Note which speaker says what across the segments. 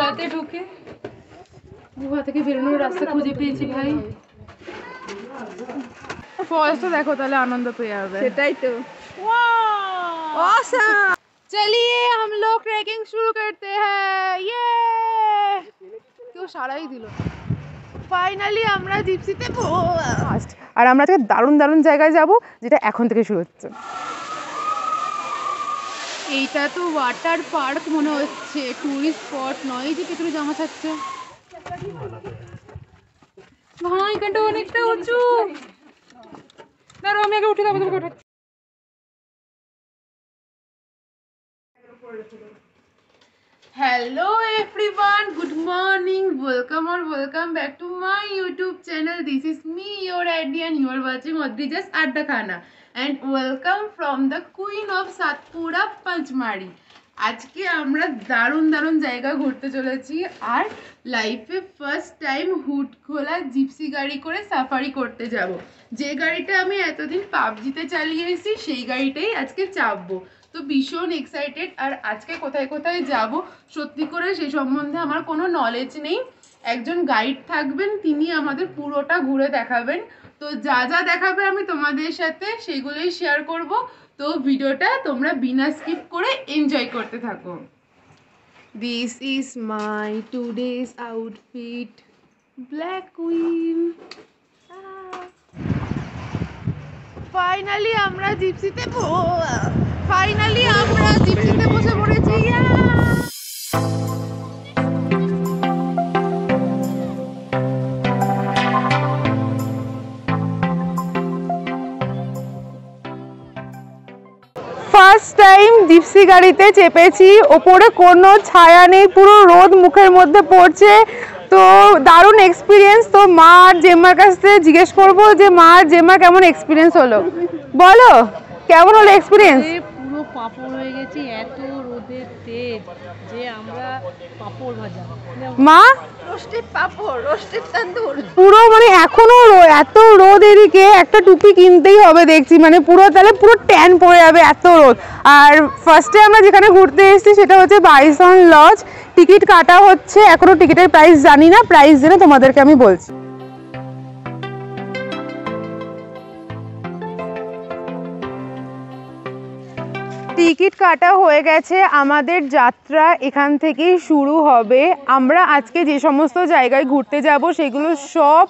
Speaker 1: গুহাতে ঢুকে গুহা থেকে বেরোনোর রাস্তা খুঁজে পেয়েছি ভাই। ফলসটা দেখো তাহলে আনন্দ পেয়ে যাবে।
Speaker 2: সেটাই তো।
Speaker 1: Awesome! चलिए हम लोग ट्रैकिंग शुरू करते हैं। ये কেউ সারাই দিল। ফাইনালি আমরা জিপসিতে আর আমরা আজকে দারুণ দারুণ জায়গায় যাব যেটা এখন থেকে শুরু হচ্ছে। এইটা তো ওয়াটার পার্ক মনে হচ্ছে, টুরিস্ট স্পট নয়। যে পেছনে জামা থাকছে ভাই, এখানটা অনেকটা উঁচু। দাঁড়াও আমি আগে উঠে যাবো, তোমাকে উঠাচ্ছি। Hello everyone, good morning, welcome or welcome back to my YouTube channel. This is me, your Addi, and you are watching Addi's Adda Khana. And welcome from the Queen of Satpura, Panchmari. আজকে আমরা দারুণ দারুণ জায়গা ঘুরতে চলেছি আর লাইফে first time hood খোলা gypsy গাড়ি করে সাফারি করতে যাব। যে গাড়িটা আমি এতদিন পাবজিতে চালিয়েছি সেই গাড়িটাই আজকে চাপবো। তো ভীষণ এক্সাইটেড। আর আজকে কোথায় কোথায় যাব সত্যি করে সেই সম্বন্ধে আমার কোনো নলেজ নেই। একজন গাইড থাকবেন, তিনি আমাদের পুরোটা ঘুরে দেখাবেন। তো যা যা দেখাবে আমি তোমাদের সাথে সেগুলোই শেয়ার করব। তো ভিডিওটা তোমরা বিনা স্কিপ করে এনজয় করতে থাকো। This is my today's outfit, black queen. Finally আমরা জিপসিতে বসে পড়েছি। ফার্স্ট টাইম জিপসি গাড়িতে চেপেছি, ওপরে কোনো ছায়া নেই, পুরো রোদ মুখের মধ্যে পড়ছে। তো দারুণ এক্সপিরিয়েন্স। তো মা আর জেম্মার কাছ থেকে জিজ্ঞেস করবো যে মা আর জেম্মা কেমন এক্সপিরিয়েন্স হলো, বলো কেমন হলো এক্সপিরিয়েন্স?
Speaker 2: পুরো পাপড় হয়ে গেছি, এত রোদের তেজ যে আমরা পাপড় ভাজা।
Speaker 1: মা পুরো মানে এখনো এত রোদ, এদিকে একটা টুপি কিনতেই হবে দেখছি, মানে পুরো তাহলে পুরো ট্যান পড়ে যাবে এত রোদ। আর ফার্স্টে আমরা যেখানে ঘুরতে এসেছি সেটা হচ্ছে বাইসন লজ। টিকিট কাটা হচ্ছে, এখনো টিকিটের প্রাইস জানি না, প্রাইস জেনে তোমাদেরকে আমি বলছি। টিকিট কাটা হয়ে গেছে, আমাদের যাত্রা এখান থেকেই শুরু হবে। আমরা আজকে যে সমস্ত জায়গায় ঘুরতে যাব সেগুলো সব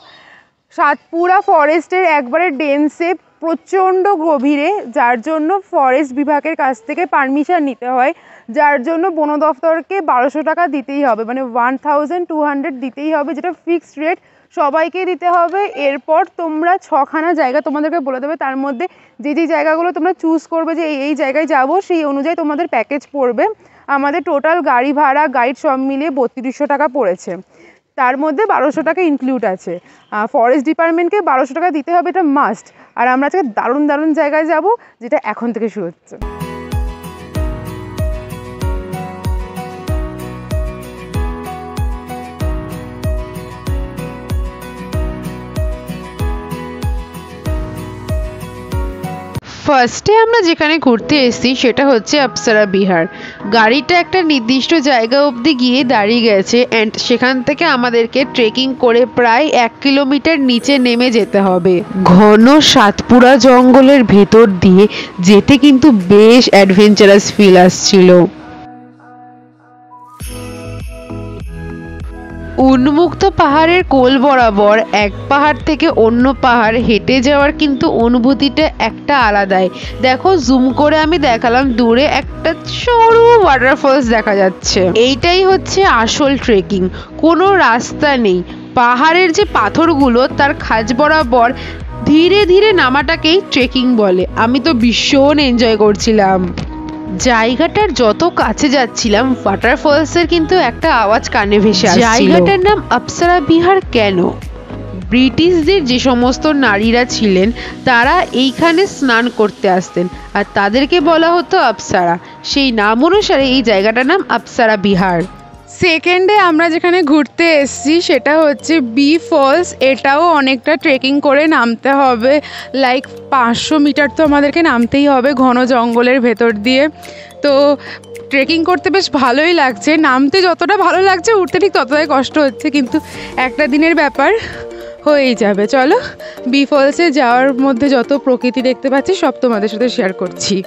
Speaker 1: সাতপুরা ফরেস্টের একবারে ডেন্সে, প্রচণ্ড গভীরে, যার জন্য ফরেস্ট বিভাগের কাছ থেকে পারমিশন নিতে হয়, যার জন্য বন দফতরকে 1200 টাকা দিতেই হবে, মানে 1200 দিতেই হবে, যেটা ফিক্সড রেট, সবাইকে দিতে হবে। এরপর তোমরা 6খানা জায়গা তোমাদেরকে বলে দেবে, তার মধ্যে যে যে জায়গাগুলো তোমরা চুজ করবে যে এই জায়গায় যাব, সেই অনুযায়ী তোমাদের প্যাকেজ পড়বে। আমাদের টোটাল গাড়ি ভাড়া গাইড সব মিলিয়ে 3200 টাকা পড়েছে, তার মধ্যে 1200 টাকা ইনক্লুড আছে। ফরেস্ট ডিপার্টমেন্টকে 1200 টাকা দিতে হবে, এটা মাস্ট। আর আমরা আজকে দারুণ দারুণ জায়গায় যাব যেটা এখন থেকে শুরু হচ্ছে। ফার্স্টে আমরা যেখানে ঘুরতে এসেছি সেটা হচ্ছে অপ্সরা বিহার। গাড়িটা একটা নির্দিষ্ট জায়গা অবধি গিয়ে দাঁড়িয়ে গেছে, অ্যান্ড সেখান থেকে আমাদেরকে ট্রেকিং করে প্রায় 1 কিলোমিটার নিচে নেমে যেতে হবে। ঘন সাতপুরা জঙ্গলের ভেতর দিয়ে যেতে কিন্তু বেশ অ্যাডভেঞ্চারাস ফিল আসছিল। উন্মুক্ত পাহাড়ের কোল বরাবর এক পাহাড় থেকে অন্য পাহাড় হেঁটে যাওয়ার কিন্তু অনুভূতিটা একটা আলাদাই। দেখো জুম করে আমি দেখালাম, দূরে একটা সরু ওয়াটারফলস দেখা যাচ্ছে। এইটাই হচ্ছে আসল ট্রেকিং, কোনো রাস্তা নেই, পাহাড়ের যে পাথরগুলো তার খাঁজ বরাবর ধীরে ধীরে নামাটাকেই ট্রেকিং বলে। আমি তো ভীষণ এনজয় করছিলাম। জায়গাটার যত কাছে যাচ্ছিলাম ওয়াটারফলসের কিন্তু একটা আওয়াজ কানে ভেসে আসছিল। জায়গাটার নাম অপ্সরা বিহার কেন? ব্রিটিশদের যে সমস্ত নারীরা ছিলেন তারা এইখানে স্নান করতে আসতেন আর তাদেরকে বলা হতো অপ্সরা। সেই নাম অনুসারে এই জায়গাটার নাম অপ্সরা বিহার। সেকেন্ডে আমরা যেখানে ঘুরতে এসেছি সেটা হচ্ছে বি ফলস। এটাও অনেকটা ট্রেকিং করে নামতে হবে, লাইক 500 মিটার তো আমাদেরকে নামতেই হবে ঘন জঙ্গলের ভেতর দিয়ে। তো ট্রেকিং করতে বেশ ভালোই লাগছে, নামতে যতটা ভালো লাগছে উঠতে ঠিক ততটাই কষ্ট হচ্ছে, কিন্তু একটা দিনের ব্যাপার, হয়েই যাবে। চলো বি ফলসে যাওয়ার মধ্যে যত প্রকৃতি দেখতে পাচ্ছি সব তোমাদের সাথে শেয়ার করছি।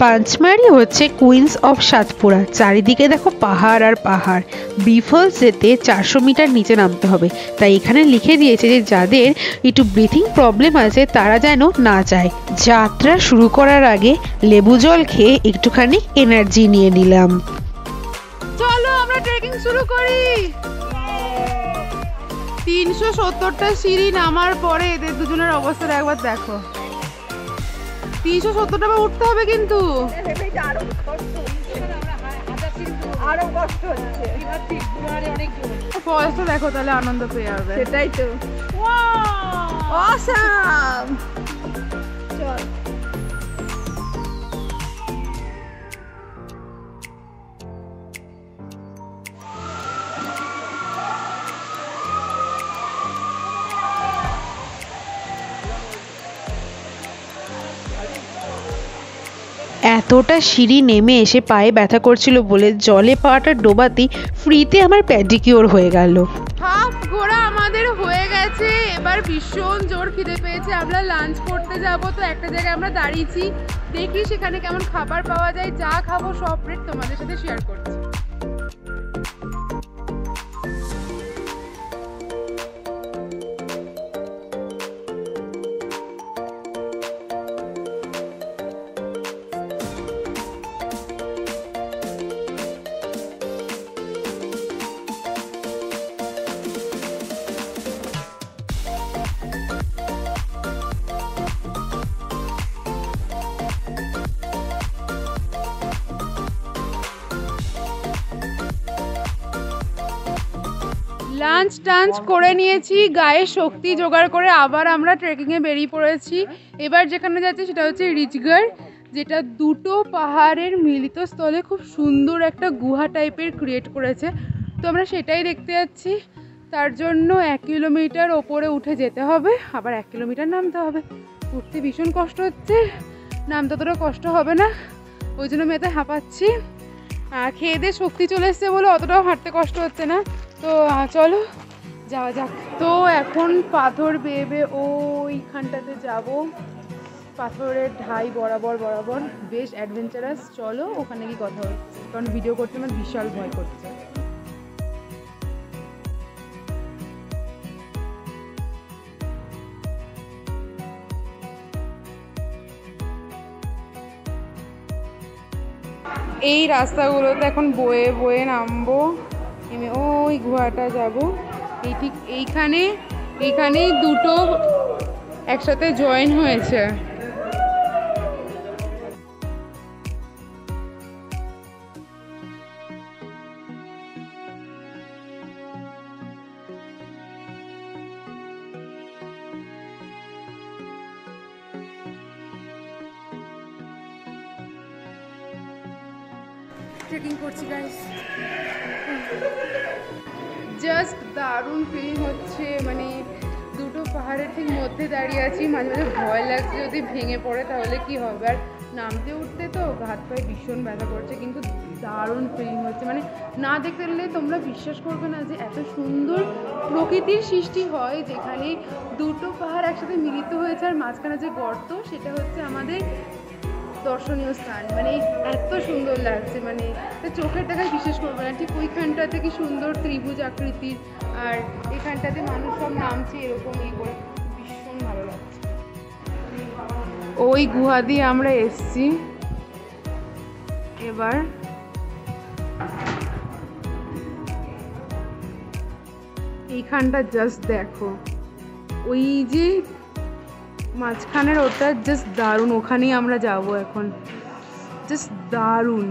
Speaker 1: পাঁচমারি হচ্ছে কুইন্স অফ সাতপুরা, চারিদিকে দেখো পাহাড় আর পাহাড়। বি ফলস যেতে 400 মিটার নিচে নামতে হবে, তাই এখানে লিখে দিয়েছে যে যাদের একটু ব্রিথিং প্রবলেম আছে তারা যেন না যায়। যাত্রা শুরু করার আগে লেবু জল খেয়ে একটুখানি এনার্জি নিয়ে নিলাম। চলো আমরা ট্রেকিং শুরু করি। 370টা সিঁড়ি নামার পরে এদের দুজনের অবস্থাটা একবার দেখো। 370টা বার উঠতে হবে কিন্তু ফলসটা দেখো, তাহলে আনন্দ পেয়ে যাবে।
Speaker 2: সেটাই তো।
Speaker 1: অসাম।
Speaker 2: চল।
Speaker 1: এতটা সিঁড়ি নেমে এসে পায়ে ব্যথা করছিল বলে জলে পাটা ডোবাতেই ফ্রিতে আমার প্যাডিকিওর হয়ে গেল। হাফ ঘোরা আমাদের হয়ে গেছে, এবার ভীষণ জোর খিদে পেয়েছে, আমরা লাঞ্চ করতে যাব। তো একটা জায়গায় আমরা দাঁড়িয়েছি, দেখি সেখানে কেমন খাবার পাওয়া যায়, যা খাবো সব রেট তোমাদের সাথে শেয়ার করছি। লাঞ্চ টাঞ্চ করে নিয়েছি, গায়ে শক্তি জোগাড় করে আবার আমরা ট্রেকিংয়ে বেরিয়ে পড়েছি। এবার যেখানে যাচ্ছি সেটা হচ্ছে রিচগড়, যেটা দুটো পাহাড়ের মিলিত স্থলে খুব সুন্দর একটা গুহা টাইপের ক্রিয়েট করেছে। তো আমরা সেটাই দেখতে যাচ্ছি। তার জন্য 1 কিলোমিটার ওপরে উঠে যেতে হবে, আবার 1 কিলোমিটার নামতে হবে। উঠতে ভীষণ কষ্ট হচ্ছে, নামতে অতটা কষ্ট হবে না, ওই জন্য আমি এত হাঁপাচ্ছি। খেয়ে দিয়ে শক্তি চলে এসছে বলে অতটাও হাঁটতে কষ্ট হচ্ছে না। তো চলো যাওয়া যাক। তো এখন পাথর বেয়ে বেয়ে ওইখানটাতে যাব, পাথরের ঢাই বরাবর বরাবর, বেশ অ্যাডভেঞ্চারাস। চলো ওখানে গিয়ে কথা হচ্ছে, কারণ ভিডিও করতে আমার বিশাল ভয় করছে। এই রাস্তাগুলোতে এখন বয়ে বয়ে নামবো, নেমে ওই গুহাটা যাব। এই ঠিক এইখানেই দুটো একসাথে জয়েন হয়েছে। ট্রেকিং করছি গাইস, জাস্ট দারুণ ফিলিং হচ্ছে। মানে দুটো পাহাড়ের ঠিক মধ্যে দাঁড়িয়ে আছি, মাঝে মাঝে ভয় লাগছে যদি ভেঙে পড়ে তাহলে কি হবে। আর নামতে উঠতে তো হাত পায়ে ভীষণ ব্যথা করছে, কিন্তু দারুণ ফিলিং হচ্ছে। মানে না দেখতে পেলে তোমরা বিশ্বাস করবে না যে এত সুন্দর প্রকৃতির সৃষ্টি হয়, যেখানে দুটো পাহাড় একসাথে মিলিত হয়েছে আর মাঝখানে যে গর্ত, সেটা হচ্ছে আমাদের দর্শনীয় স্থান। মানে এত সুন্দর লাগছে, মানে চোখের দেখায় বিশ্বাস করবে না। ঠিক ওইখানটাতে কি সুন্দর ত্রিভুজ আকৃতির, আর এখানটাতে মানুষ সব নামছে এরকম এই করে, ভীষণ ভালো লাগছে। ওই গুহা দিয়ে আমরা এসছি, এবার এইখানটা জাস্ট দেখো, ওই যে মাঝখানের ওটা জাস্ট দারুণ, ওখানেই আমরা যাব এখন, জাস্ট দারুণ।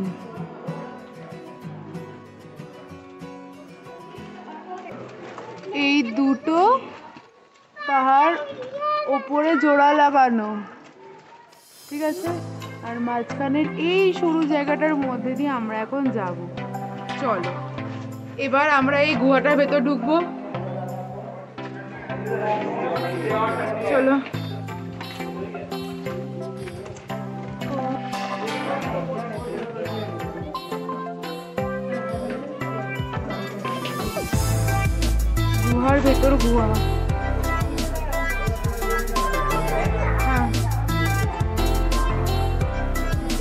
Speaker 1: এই দুটো পাহাড় ওপরে জোড়া লাগানো, ঠিক আছে, আর মাঝখানের এই সরু জায়গাটার মধ্যে দিয়ে আমরা এখন যাব। চলো এবার আমরা এই গুহাটার ভেতর ঢুকবো, চলো। গুহার ভেতর গুহা। হ্যাঁ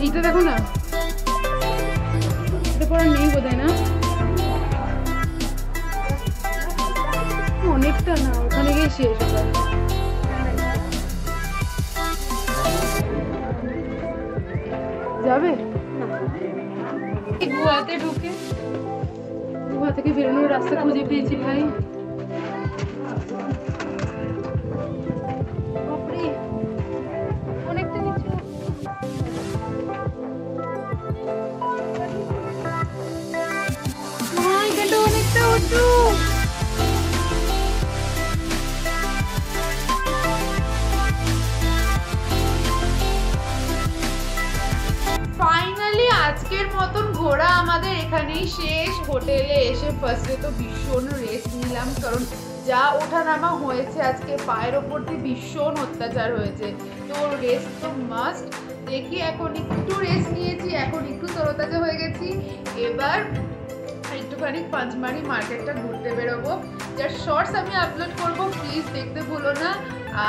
Speaker 1: এইটা দেখো না, এটা পরে নেই বোধহয় না, অনেকটা না, ওখানে গিয়ে শেষ হবে। যাবে গুহাতে ঢুকে, গুহা থেকে বেরোনোর রাস্তা খুঁজে পেয়েছি ভাই। অনেকটা নিচু, এখানটা অনেকটা উঁচু। ফাইনালি আজকের মতন ঘোরা আমাদের এখানেই শেষ। হোটেলে এসে ফার্স্টে তো ভীষণ রেস্ট নিলাম, কারণ যা ওঠানামা হয়েছে আজকে, পায়ের ওপর দিয়ে ভীষণ অত্যাচার হয়েছে, তো রেস্ট তো মাস্ট। দেখি এখন একটু রেস্ট নিয়েছি, এখন একটু তরতাজা হয়ে গেছি। এবার একটুখানি পাঁচমারি মার্কেটটা ঘুরতে বেরোবো, যার শর্টস আমি আপলোড করবো, প্লিজ দেখতে ভুলো না।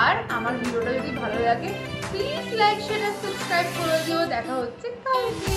Speaker 1: আর আমার ভিডিওটা যদি ভালো লাগে প্লিজ লাইক শেয়ার সাবস্ক্রাইব করে দিও। দেখা হচ্ছে কালকে।